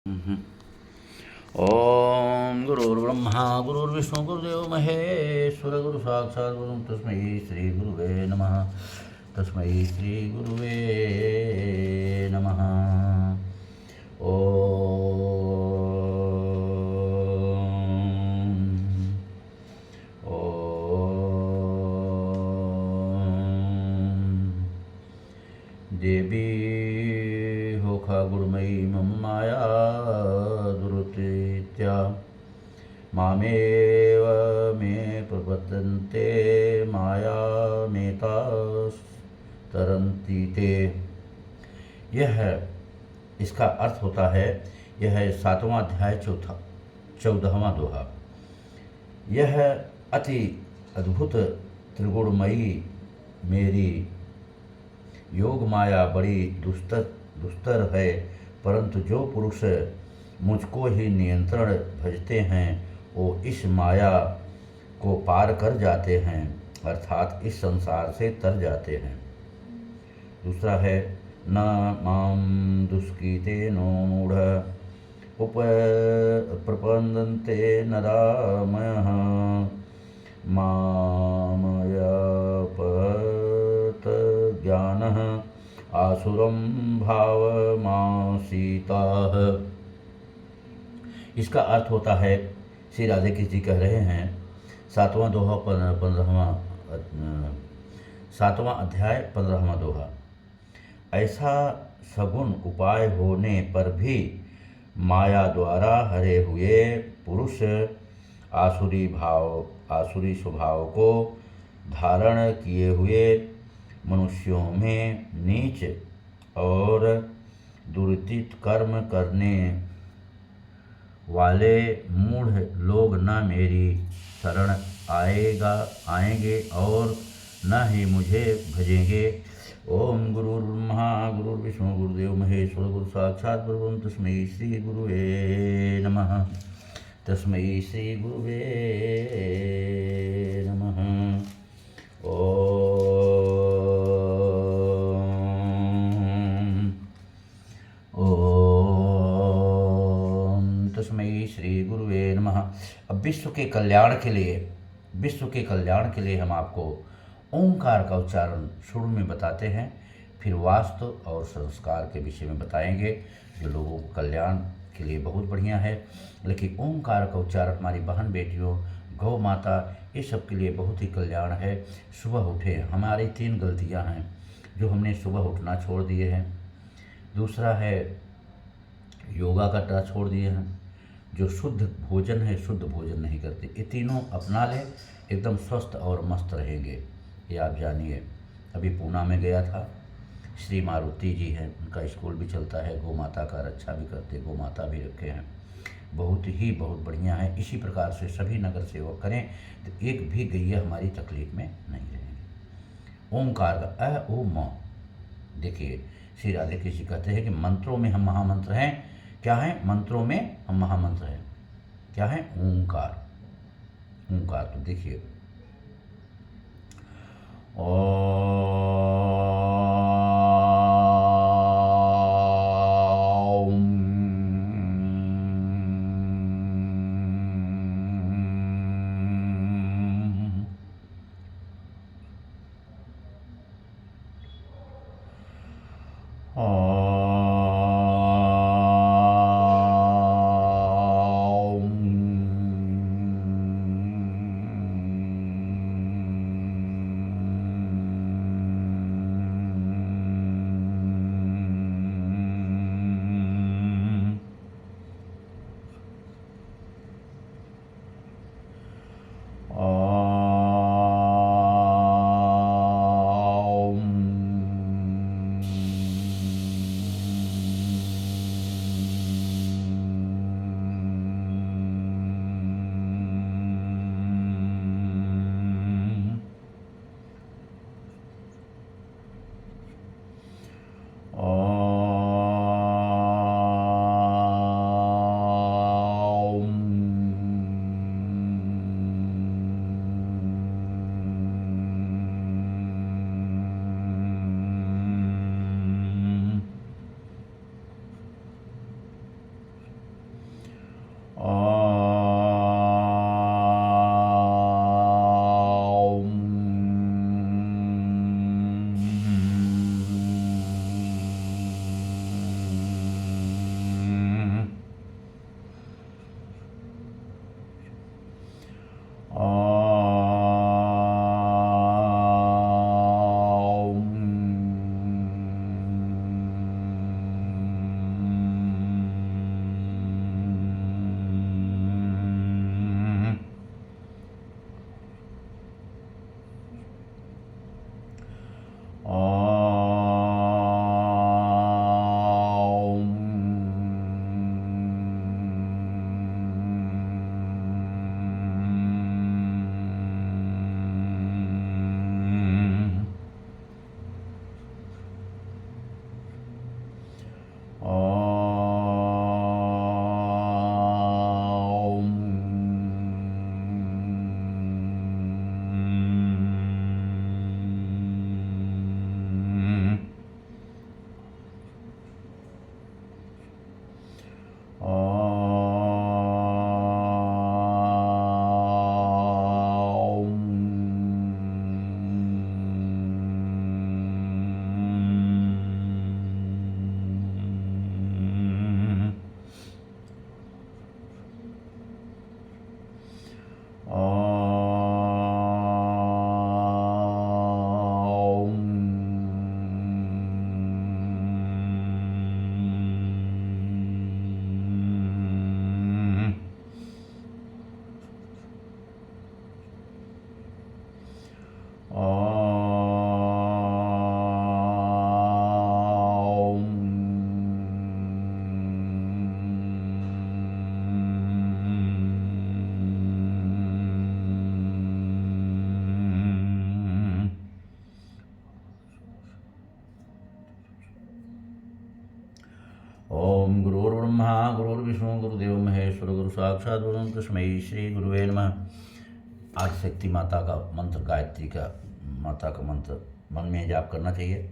ओम गुरुर्ब्रह्मा गुरुर्विष्णु गुरुदेव महेश्वर गुरु साक्षात् गुरु तस्मै श्री गुरुवे नमः। तस्मै श्री गुरुवे नमः। देवी होखा गुरुमयी मम माया दुरुतीत्या मामेव मे प्रपद्यन्ते माया मेतास्तरन्ति ते। यह इसका अर्थ होता है, यह 7वां अध्याय 14वां दोहा। यह अति अद्भुत त्रिगुणमयी मेरी योग माया बड़ी दुस्तर है, परंतु जो पुरुष मुझको ही नियंत्रण भजते हैं वो इस माया को पार कर जाते हैं, अर्थात इस संसार से तर जाते हैं। दूसरा है न माम दुष्कीते नो मूढ़ उप प्रपंदन्ते नरामयः मामयापत ज्ञानः आसुरं भावमासीताः। इसका अर्थ होता है, श्री राधे कृष्ण जी कह रहे हैं, 7वां दोहा 7वां अध्याय 15वां दोहा। ऐसा सगुण उपाय होने पर भी माया द्वारा हरे हुए पुरुष आसुरी स्वभाव को धारण किए हुए मनुष्यों में नीच और दुर्चित कर्म करने वाले मूढ़ लोग न मेरी शरण आएंगे और न ही मुझे भजेंगे। ओम गुरुर्ब्रह्मा गुरुर्विष्णु गुरुदेव महेश्वर गुरु साक्षात् परब्रह्म तस्मै श्री गुरुवे नमः। तस्मै श्री गुरुवे नमः। ओम तस्मै श्री गुरुवे नमः। अब विश्व के कल्याण के लिए हम आपको ओंकार का उच्चारण शुरू में बताते हैं, फिर वास्तु और संस्कार के विषय में बताएंगे, जो लोगों को कल्याण के लिए बहुत बढ़िया है। लेकिन ओंकार का उच्चारण हमारी बहन बेटियों, गौ माता, ये सब के लिए बहुत ही कल्याण है। सुबह उठे, हमारी 3 गलतियां हैं जो हमने सुबह उठना छोड़ दिए हैं। दूसरा है योगा करना छोड़ दिए हैं। जो शुद्ध भोजन है, शुद्ध भोजन नहीं करते। ये तीनों अपना लें, एकदम स्वस्थ और मस्त रहेंगे। ये आप जानिए। अभी पूना में गया था, श्री मारुति जी हैं, उनका स्कूल भी चलता है, गौ माता का रक्षा भी करते, गौ माता भी रखे हैं, बहुत बढ़िया है। इसी प्रकार से सभी नगर सेवक करें तो एक भी गैया हमारी तकलीफ में नहीं रहेंगे। ओंकार का अ ओ म। देखिए, श्री राधे कृष्ण कहते हैं कि मंत्रों में हम महामंत्र हैं। क्या है? मंत्रों में हम महामंत्र हैं। क्या है? ओंकार। ओंकार तो देखिए, ओम। ओम गुरुर्ब्रह्मा गुरुर्विष्णु गुरुदेव महेश्वर गुरु साक्षात् परब्रह्म तस्मै श्री गुरुवे नमः। आदिशक्ति माता का मंत्र, गायत्री का माता का मंत्र मन में जाप करना चाहिए।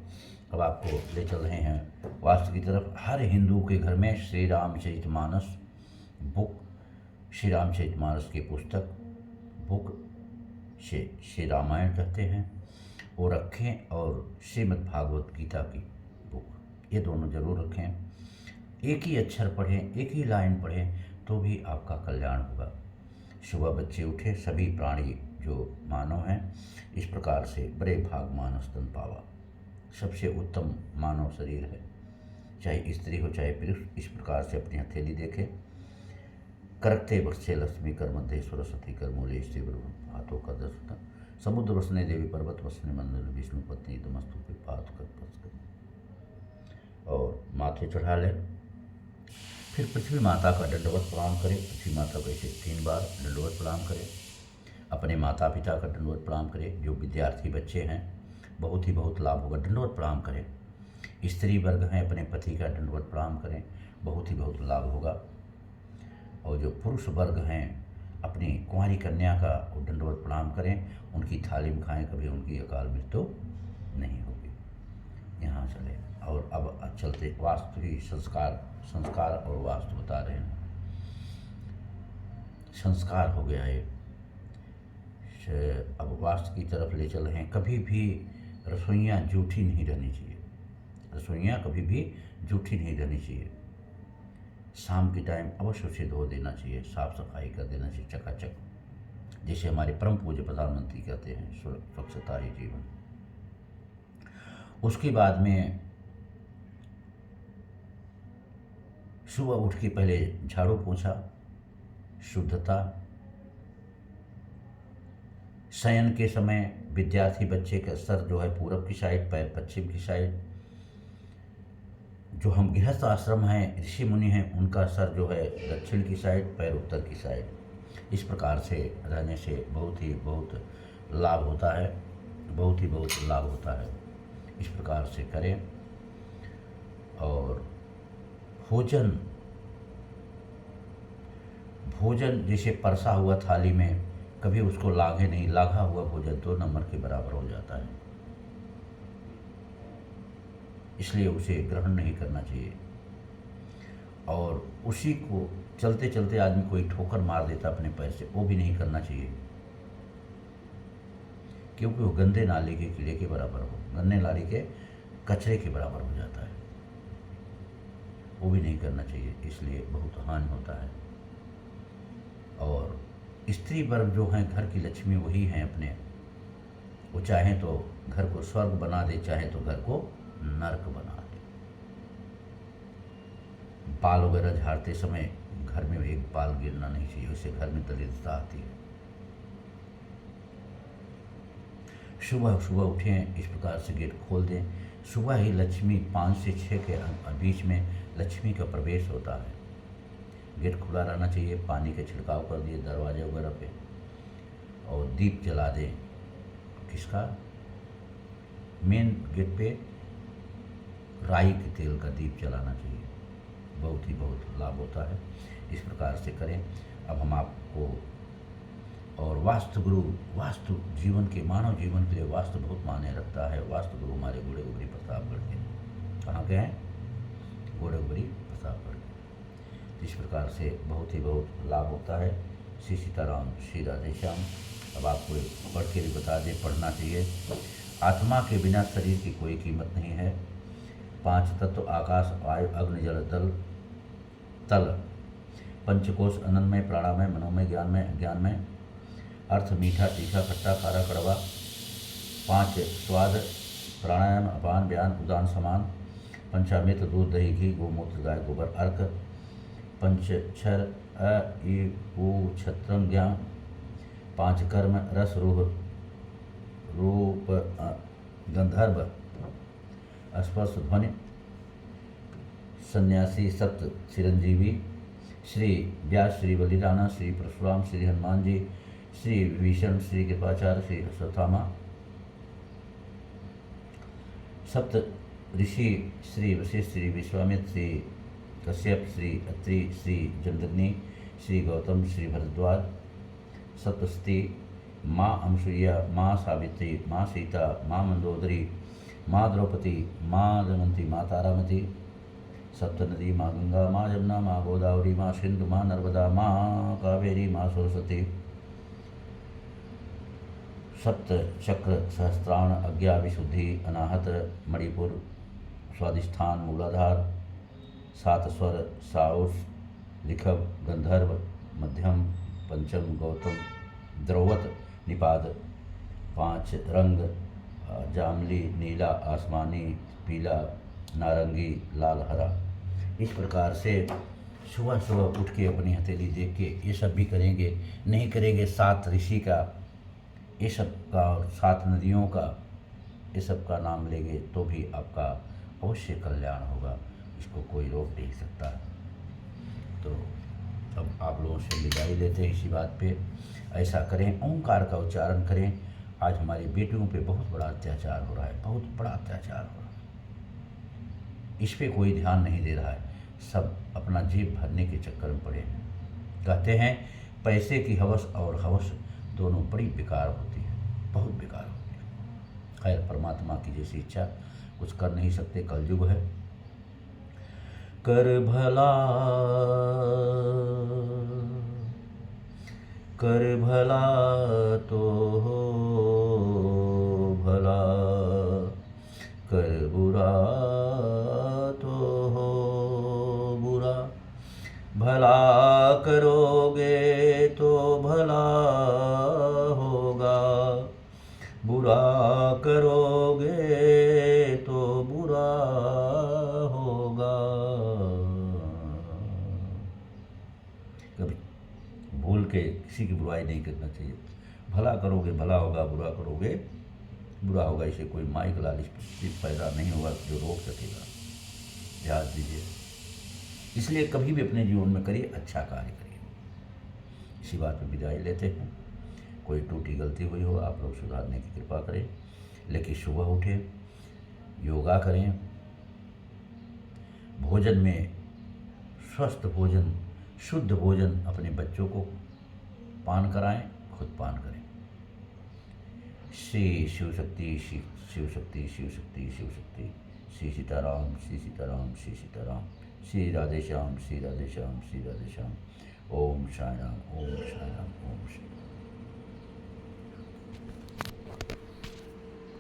अब आपको ले चल रहे हैं वास्तु की तरफ। हर हिंदू के घर में श्री रामचरितमानस बुक, श्री रामचरितमानस की पुस्तक बुक से श्री रामायण कहते हैं वो रखें, और श्रीमद् भागवत गीता की बुक, ये दोनों जरूर रखें। एक ही अक्षर पढ़ें, एक ही लाइन पढ़ें तो भी आपका कल्याण होगा। सुबह बच्चे उठे, सभी प्राणी जो मानव हैं इस प्रकार से बड़े भाग मानस तन पावा, सबसे उत्तम मानव शरीर है, चाहे स्त्री हो चाहे पुरुष। इस प्रकार से अपनी हथेली देखें। करते वर्षे लक्ष्मी कर मध्य सरस्वती कर मूले स्त्री हाथों का दर्शन। समुद्र वसने देवी पर्वत वसने मंदिर विष्णु पत्नी तमस्तु पात कर, और माथे चढ़ा लें। फिर पृथ्वी माता का दंडवत प्रणाम करें। पृथ्वी माता को ऐसे 3 बार दंडवत प्रणाम करें। अपने माता पिता का दंडवत प्रणाम करें। जो विद्यार्थी बच्चे हैं बहुत ही बहुत लाभ होगा, दंडवत प्रणाम करें। स्त्री वर्ग हैं अपने पति का दंडवत प्रणाम करें, बहुत ही बहुत लाभ होगा। और जो पुरुष वर्ग हैं अपनी कुंवारी कन्या का दंडवत प्रणाम करें, उनकी थाली में खाएं, कभी उनकी अकाल मृत्यु नहीं होगी। यहाँ चले। और अब चलते वास्तु ही संस्कार और वास्तु बता रहे हैं। संस्कार हो गया है, अब वास्तु की तरफ ले चल रहे हैं। कभी भी रसोइयाँ जूठी नहीं रहनी चाहिए, रसोइयाँ कभी भी जूठी नहीं रहनी चाहिए। शाम के टाइम अवश्य उसे धो देना चाहिए, साफ सफाई कर देना चाहिए चकाचक, जैसे हमारे परम पूज्य प्रधानमंत्री कहते हैं, स्वच्छता ही जीवन। उसके बाद में सुबह उठ के पहले झाड़ू पोंछा, शुद्धता। शयन के समय विद्यार्थी बच्चे का सर जो है पूरब की साइड, पैर पश्चिम की साइड। जो हम गृहस्थ आश्रम हैं, ऋषि मुनि हैं, उनका सर जो है दक्षिण की साइड, पैर उत्तर की साइड। इस प्रकार से रहने से बहुत ही बहुत लाभ होता है, बहुत ही बहुत लाभ होता है। इस प्रकार से करें। और भोजन जैसे परसा हुआ थाली में कभी उसको लागे नहीं, लागा हुआ भोजन 2 नंबर के बराबर हो जाता है, इसलिए उसे ग्रहण नहीं करना चाहिए। और उसी को चलते चलते आदमी कोई ठोकर मार देता अपने पैर से, वो भी नहीं करना चाहिए, क्योंकि वो गंदे नाले के कीड़े के बराबर हो, गंदे नाले के कचरे के बराबर हो जाता है, वो भी नहीं करना चाहिए, इसलिए बहुत हानि होता है। और स्त्री वर्ग जो हैं घर की लक्ष्मी वही हैं अपने, वो चाहें तो घर को स्वर्ग बना दे, चाहे तो घर को नरक बना दे। बाल वगैरह झाड़ते समय घर में एक बाल गिरना नहीं चाहिए, उससे घर में दरिद्रता आती है। सुबह सुबह उठें, इस प्रकार से गेट खोल दें। सुबह ही लक्ष्मी 5 से 6 के बीच में लक्ष्मी का प्रवेश होता है। गेट खुला रहना चाहिए, पानी के छिड़काव कर दिए दरवाजे वगैरह पे, और दीप जला दें। किसका? मेन गेट पे राई के तेल का दीप जलाना चाहिए, बहुत लाभ होता है। इस प्रकार से करें। अब हम आपको, और वास्तु गुरु, वास्तु जीवन के, मानव जीवन के लिए वास्तु बहुत मायने रखता है। वास्तु गुरु हमारे गोड़ेगुबरी प्रतापगढ़ के, कहाँ के हैं? गोड़ेगुबरी प्रतापगढ़ के। इस प्रकार से बहुत लाभ होता है। श्री सीताराम, श्री राधेश्याम। अब आपको पढ़ के भी बता दें, पढ़ना चाहिए। आत्मा के बिना शरीर की कोई कीमत नहीं है। 5 तत्व आकाश, वायु, अग्नि, जल, तल, पंचकोश आनंदमय, प्राणामय, मनोमय, ज्ञानमय, अर्थ मीठा, तीखा, खट्टा, खारा, कड़वा, 5 स्वाद, प्राणायाम, अपान, व्यान, उदान, समान, पंचामृत, दूध, दही, घी, गोमूत्र, गाय गोबर, अर्क, पंचक्षर, अ, इ, उ, छत्रम, ज्ञान, 5 कर्म, रस, रूप, गंधर्व, स्पर्श, ध्वनि, सन्यासी, सप्त, चिरंजीवी, श्री व्यास, श्री बलिराना, श्री परशुराम, श्री हनुमान जी, श्री विभीषण, श्री कृपाचार्य, श्री अश्वत्थामा, सप्त ऋषि, श्री वशिष्ठ, श्री विश्वामित्र, श्री कश्यप, श्री अत्रि, श्री जमदग्नि, श्री गौतम, श्री भरद्वाज, सप्तशती, माँ अनसुईया, माँ सावित्री, माँ सीता, माँ मंदोदरी, माँ द्रौपदी, माँ दमयंती, माँ तारामती, सप्त नदी, माँ गंगा, माँ यमुना, माँ गोदावरी, माँ सिंधु, माँ नर्मदा, माँ कावेरी, माँ सरस्वती, सप्त चक्र, सहस्त्राण, अज्ञा, विशुद्धि, अनाहत, मणिपुर, स्वादिष्ठान, मूलाधार, 7 स्वर, साउस, ऋषभ, गंधर्व, मध्यम, पंचम, गौतम, द्रौवत, निपाद, 5 रंग, जामली, नीला, आसमानी, पीला, नारंगी, लाल, हरा। इस प्रकार से सुबह सुबह उठ के अपनी हथेली देख के ये सब भी करेंगे। नहीं करेंगे 7 ऋषि का, ये सब का, और 7 नदियों का, ये सब का नाम लेंगे तो भी आपका अवश्य कल्याण होगा, इसको कोई रोक नहीं सकता। तो अब आप लोगों से विदाई लेते हैं इसी बात पे। ऐसा करें, ओंकार का उच्चारण करें। आज हमारी बेटियों पे बहुत बड़ा अत्याचार हो रहा है, बहुत बड़ा अत्याचार हो रहा है। इस पे कोई ध्यान नहीं दे रहा है, सब अपना जेब भरने के चक्कर में पड़े हैं। कहते हैं पैसे की हवस और हवस दोनों बड़ी बेकार होती है, बहुत बेकार होती है। खैर, परमात्मा की जैसी इच्छा, कुछ कर नहीं सकते, कलयुग है। कर भला तो हो भला, कर बुरा तो हो बुरा। भला करोगे तो भला होगा, बुरा करोगे तो बुरा होगा। कभी भूल के किसी की बुराई नहीं करना चाहिए। भला करोगे भला होगा, बुरा करोगे बुरा होगा। इसे कोई माइक लालिश पैदा नहीं होगा जो रोक सकेगा। ध्यान दीजिए, इसलिए कभी भी अपने जीवन में करिए, अच्छा कार्य करिए। इसी बात में विदाई लेते हैं। कोई टूटी गलती हुई हो आप लोग सुधारने की कृपा करें। लेकिन सुबह उठें, योगा करें, भोजन में स्वस्थ भोजन, शुद्ध भोजन अपने बच्चों को पान कराएं, खुद पान करें। श्री शिव शक्ति, शिव शक्ति, शिव शक्ति, शिव शक्ति। श्री सीताराम, श्री सीताराम, श्री सीताराम, श्री राधे श्याम, श्री राधे श्याम, श्री राधे श्याम। ओम साई राम, ओम साई राम, ओम साई राम।